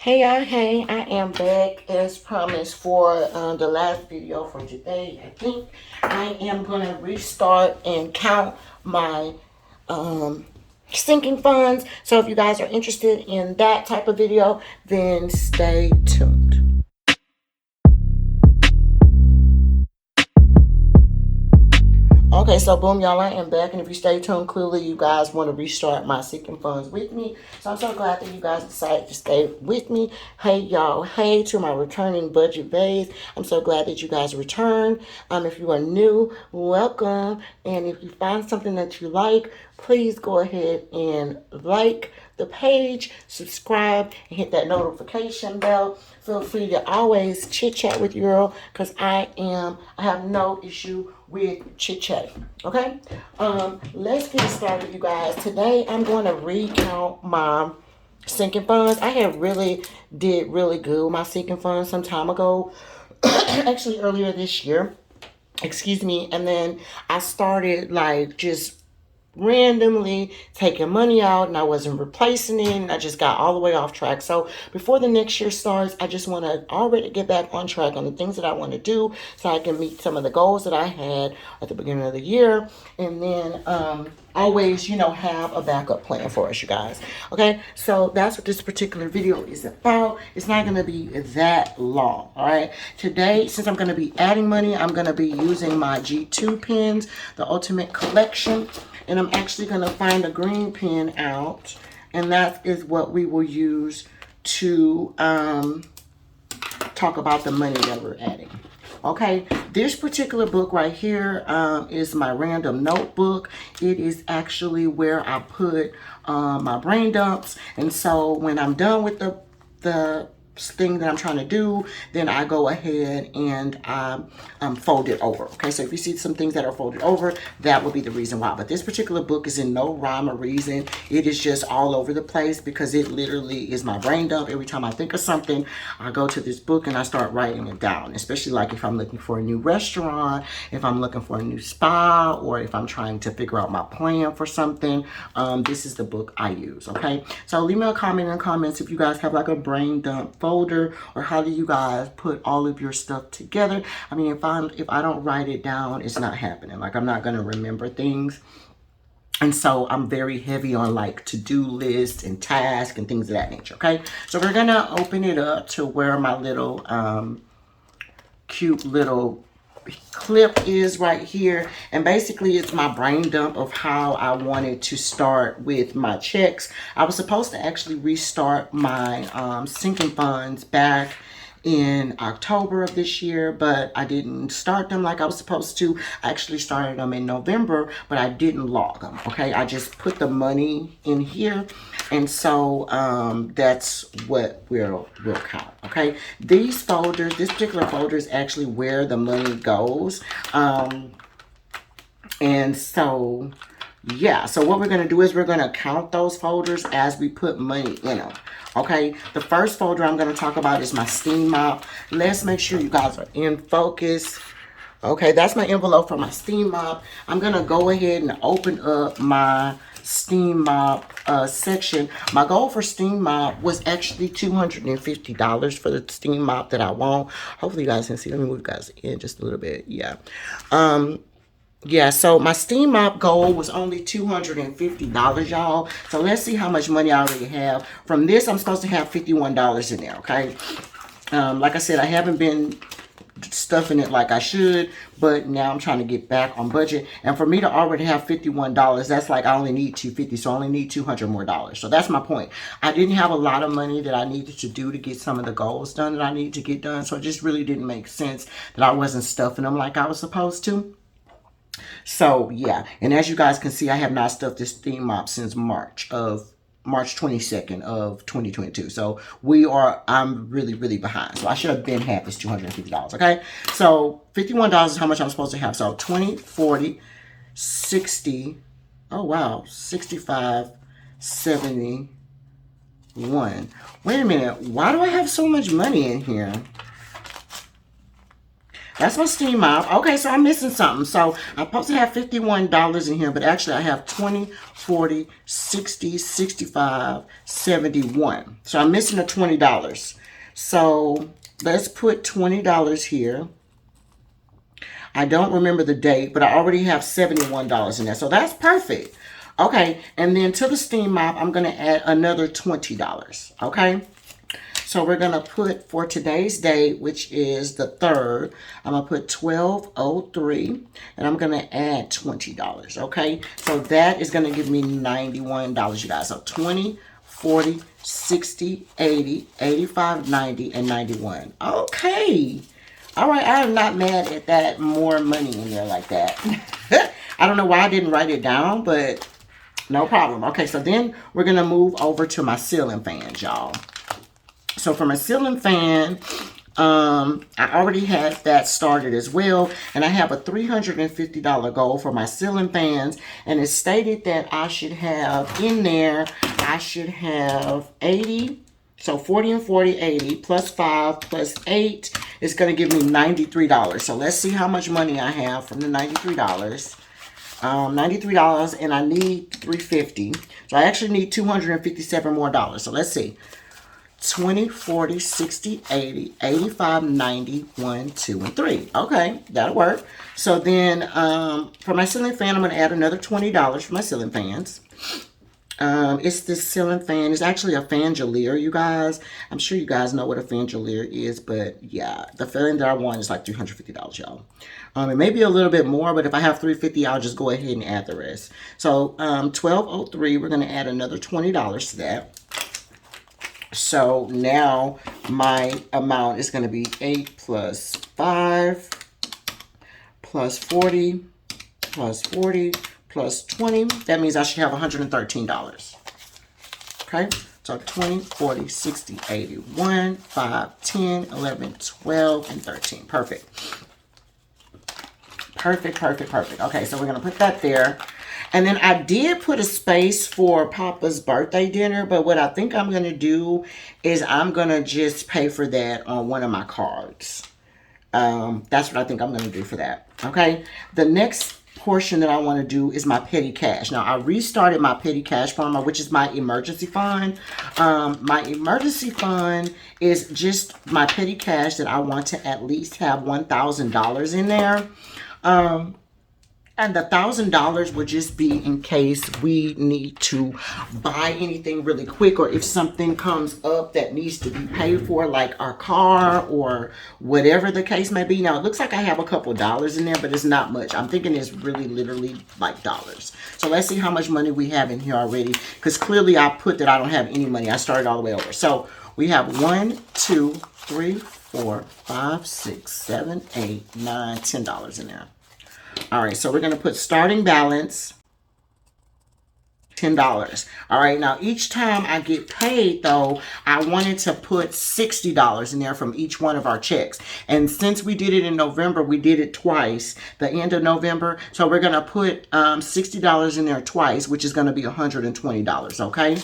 Hey y'all, hey, I am back as promised for the last video for today. I think I am going to restart and count my sinking funds. So if you guys are interested in that type of video, then stay tuned. Okay, so boom, y'all, I am back, and if you stay tuned, clearly you guys want to restart my Seeking Funds with me. So I'm so glad that you guys decided to stay with me. Hey, y'all, hey to my returning budget bays. I'm so glad that you guys returned. If you are new, welcome. And if you find something that you like, please go ahead and like the page, subscribe, and hit that notification bell. Feel free to always chit chat with your girl because I have no issue with chit chatting. Okay, let's get started, you guys. Today I'm going to recount my sinking funds. I had did really good with my sinking funds some time ago, actually earlier this year. Excuse me, and then I started like just randomly taking money out and I wasn't replacing it and I just got all the way off track. So before the next year starts, I just want to already get back on track on the things that I want to do so I can meet some of the goals that I had at the beginning of the year, and then always have a backup plan for us, you guys. Okay, so that's what this particular video is about. It's not going to be that long. All right, today, since I'm going to be adding money, I'm going to be using my G2 pens, the Ultimate Collection. And I'm actually going to find a green pen out. And that is what we will use to talk about the money that we're adding. Okay, this particular book right here is my random notebook. It is actually where I put my brain dumps. And so when I'm done with the thing that I'm trying to do, then I go ahead and fold it over. Okay, so if you see some things that are folded over, that would be the reason why. But this particular book is in no rhyme or reason. It is just all over the place because it literally is my brain dump. Every time I think of something, I go to this book and I start writing it down, especially like if I'm looking for a new restaurant, if I'm looking for a new spa, or if I'm trying to figure out my plan for something. This is the book I use. Okay, so leave me a comment in the comments if you guys have like a brain dump folder, or how do you guys put all of your stuff together. I mean, if I don't write it down, it's not happening. Like, I'm not gonna remember things. And so I'm very heavy on like to-do lists and tasks and things of that nature. Okay, so we're gonna open it up to where my little cute little clip is right here, and basically it's my brain dump of how I wanted to start with my checks. I was supposed to actually restart my sinking funds back in October of this year, but I didn't start them like I was supposed to. I actually started them in November, but I didn't log them. Okay, I just put the money in here, and so that's what we'll count. Okay, these folders, this particular folder is actually where the money goes, and so yeah, so what we're going to do is we're going to count those folders as we put money in them. Okay, the first folder I'm going to talk about is my steam mop. Let's make sure you guys are in focus. Okay, that's my envelope for my steam mop. I'm going to go ahead and open up my steam mop section. My goal for steam mop was actually $250 for the steam mop that I want. Hopefully you guys can see. Let me move you guys in just a little bit. Yeah, so my steam mop goal was only $250, y'all. So let's see how much money I already have. From this, I'm supposed to have $51 in there, okay? Like I said, I haven't been stuffing it like I should, but now I'm trying to get back on budget. And for me to already have $51, that's like I only need $250, so I only need $200 more. So that's my point. I didn't have a lot of money that I needed to do to get some of the goals done that I needed to get done, so it just really didn't make sense that I wasn't stuffing them like I was supposed to. So yeah, and as you guys can see, I have not stuffed this steam mop since March 22nd of 2022. So I'm really behind. So I should have been had this $250. Okay, so $51 is how much I'm supposed to have. So 20, 40, 60. Oh wow, 65, 71. Wait a minute, why do I have so much money in here? That's my steam mop. Okay, so I'm missing something. So I'm supposed to have $51 in here, but actually I have 20, 40, 60, 65, 71. So I'm missing the $20. So let's put $20 here. I don't remember the date, but I already have $71 in there. So that's perfect. Okay, and then to the steam mop, I'm going to add another $20. Okay. So we're going to put, for today's date, which is the 3rd, I'm going to put 1203, and I'm going to add $20, okay? So that is going to give me $91, you guys. So 20, 40, 60, 80, 85, 90, and 91. Okay. All right, I am not mad at that more money in there like that. I don't know why I didn't write it down, but no problem. Okay, so then we're going to move over to my ceiling fans, y'all. So for my ceiling fan, I already had that started as well. And I have a $350 goal for my ceiling fans. And it's stated that I should have in there, I should have 80. So 40 and 40, 80, plus 5, plus 8 is going to give me $93. So let's see how much money I have from the $93. $93, and I need $350. So I actually need $257 more dollars. So let's see. 20, 40, 60, 80, 85, 90, 1, 2, and 3. Okay, that'll work. So then for my ceiling fan, I'm going to add another $20 for my ceiling fans. It's this ceiling fan. It's actually a Fangelier, you guys. I'm sure you guys know what a Fangelier is, but yeah, the fan that I want is like $350, y'all. It may be a little bit more, but if I have $350, I'll just go ahead and add the rest. So 1203, we're going to add another $20 to that. So now my amount is going to be 8 plus 5 plus 40 plus 40 plus 20. That means I should have $113. Okay, so 20, 40, 60, 80, 1, 5, 10, 11, 12, and 13. Perfect. Perfect, perfect, perfect. Okay, so we're going to put that there. And then I did put a space for Papa's birthday dinner, but what I think I'm going to do is I'm going to just pay for that on one of my cards. That's what I think I'm going to do for that. Okay. The next portion that I want to do is my petty cash. Now, I restarted my petty cash fund, which is my emergency fund. My emergency fund is just my petty cash that I want to at least have $1,000 in there. And the $1,000 would just be in case we need to buy anything really quick, or if something comes up that needs to be paid for, like our car or whatever the case may be. Now, it looks like I have a couple dollars in there, but it's not much. I'm thinking it's really literally like dollars. So let's see how much money we have in here already, because clearly I put that I don't have any money. I started all the way over. So we have 1, 2, 3, 4, 5, 6, 7, 8, 9, $10 in there. All right, so we're going to put starting balance, $10. All right, now each time I get paid, though, I wanted to put $60 in there from each one of our checks. And since we did it in November, we did it twice, the end of November. So we're going to put $60 in there twice, which is going to be $120, okay?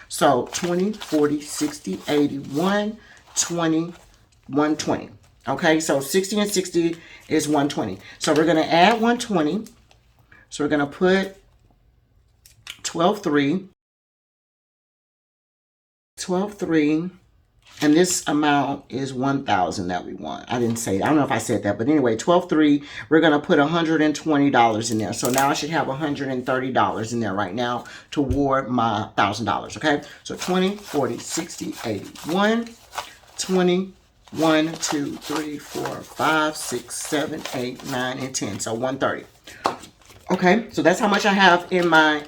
So 20, 40, 60, 80, 1, 20, 120. Okay, so 60 and 60 is 120. So we're going to add 120. So we're going to put 12.3, 12.3, and this amount is 1,000 that we want. I didn't say, I don't know if I said that, but anyway, 12.3, we're going to put $120 in there. So now I should have $130 in there right now toward my $1,000, okay? So 20, 40, 60, 80, 1, 20, 1, 2, 3, 4, 5, 6, 7, 8, 9, and 10. So 130. Okay, so that's how much I have in my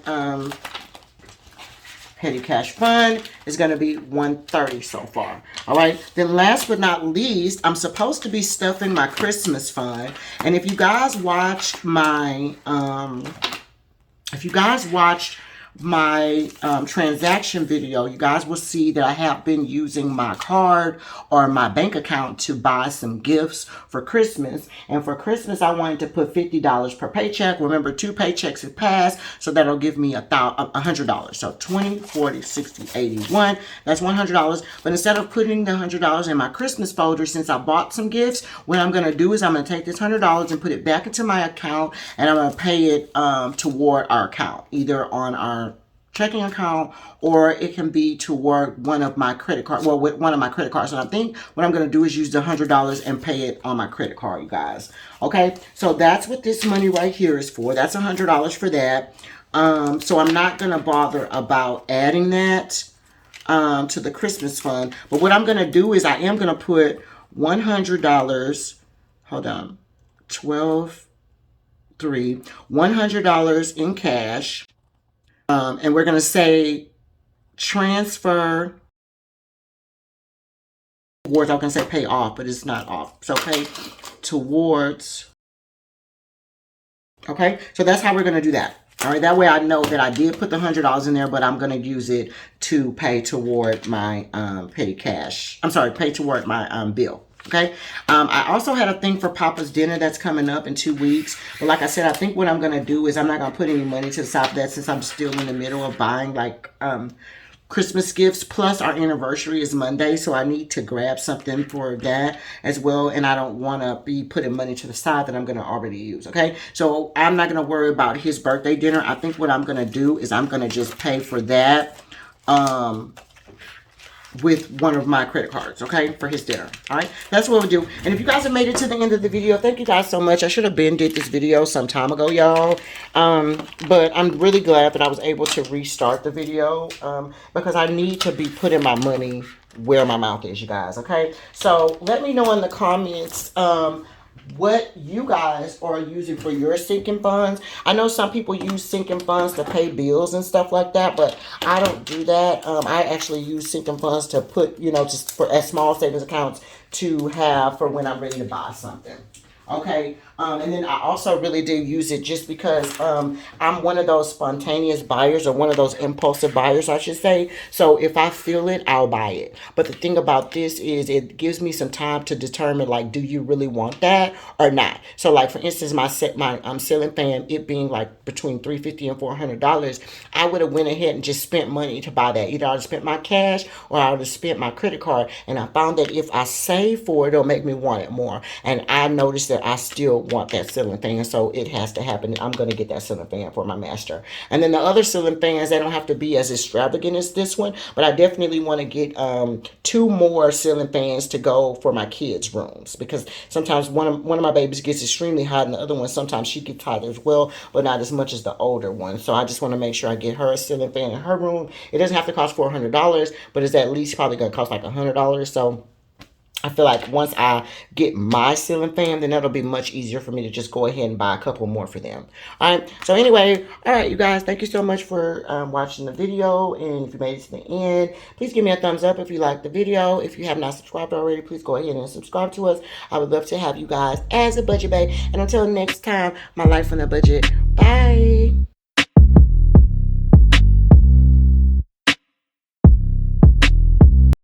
petty cash fund. Is going to be 130 so far. All right, then last but not least, I'm supposed to be stuffing my Christmas fund. And if you guys watched my my transaction video, you guys will see that I have been using my card or my bank account to buy some gifts for Christmas. And for Christmas, I wanted to put $50 per paycheck. Remember, 2 paychecks have passed, so that'll give me $100. So 20, 40, 60, 81. That's $100. But instead of putting the $100 in my Christmas folder, since I bought some gifts, what I'm going to do is I'm going to take this $100 and put it back into my account, and I'm going to pay it toward our account, either on our checking account, or it can be toward one of my credit cards. Well, with one of my credit cards. And I think what I'm going to do is use the $100 and pay it on my credit card, you guys. Okay, so that's what this money right here is for. That's $100 for that. So I'm not going to bother about adding that to the Christmas fund. But what I'm going to do is I am going to put $100. Hold on. 12, 3. $100 in cash. And we're going to say transfer towards, I was going to say pay off, but it's not off. So pay towards. Okay, so that's how we're going to do that. All right, that way I know that I did put the $100 in there, but I'm going to use it to pay toward my petty cash. I'm sorry, pay toward my bill. Okay. I also had a thing for Papa's dinner that's coming up in 2 weeks. But like I said, I think what I'm going to do is I'm not going to put any money to the side of that, since I'm still in the middle of buying like Christmas gifts. Plus our anniversary is Monday, so I need to grab something for that as well. And I don't want to be putting money to the side that I'm going to already use. Okay. So I'm not going to worry about his birthday dinner. I think what I'm going to do is I'm going to just pay for that. With one of my credit cards, okay, for his dinner. All right, that's what we'll do. And if you guys have made it to the end of the video, thank you guys so much. I should have did this video some time ago, y'all, but I'm really glad that I was able to restart the video, because I need to be putting my money where my mouth is, you guys. Okay, so let me know in the comments what you guys are using for your sinking funds. I know some people use sinking funds to pay bills and stuff like that, but I don't do that. I actually use sinking funds to put, you know, just for as small savings accounts to have for when I'm ready to buy something. Okay, and then I also really do use it just because I'm one of those spontaneous buyers, or one of those impulsive buyers, I should say. So if I feel it, I'll buy it. But the thing about this is it gives me some time to determine, like, do you really want that or not? So like, for instance, my ceiling fan, it being like between $350 and $400, I would have went ahead and just spent money to buy that. Either I would have spent my cash or I would have spent my credit card. And I found that if I save for it, it'll make me want it more. And I noticed that I still want that ceiling fan, so it has to happen. I'm going to get that ceiling fan for my master. And then the other ceiling fans, they don't have to be as extravagant as this one, but I definitely want to get 2 more ceiling fans to go for my kids' rooms, because sometimes one of my babies gets extremely hot, and the other one, sometimes she gets hot as well, but not as much as the older one. So I just want to make sure I get her a ceiling fan in her room. It doesn't have to cost $400, but it's at least probably going to cost like $100. So I feel like once I get my ceiling fan, then that'll be much easier for me to just go ahead and buy a couple more for them. All right. So anyway, all right, you guys, thank you so much for watching the video. And if you made it to the end, please give me a thumbs up if you liked the video. If you have not subscribed already, please go ahead and subscribe to us. I would love to have you guys as a budget bae. And until next time, my life on a budget. Bye.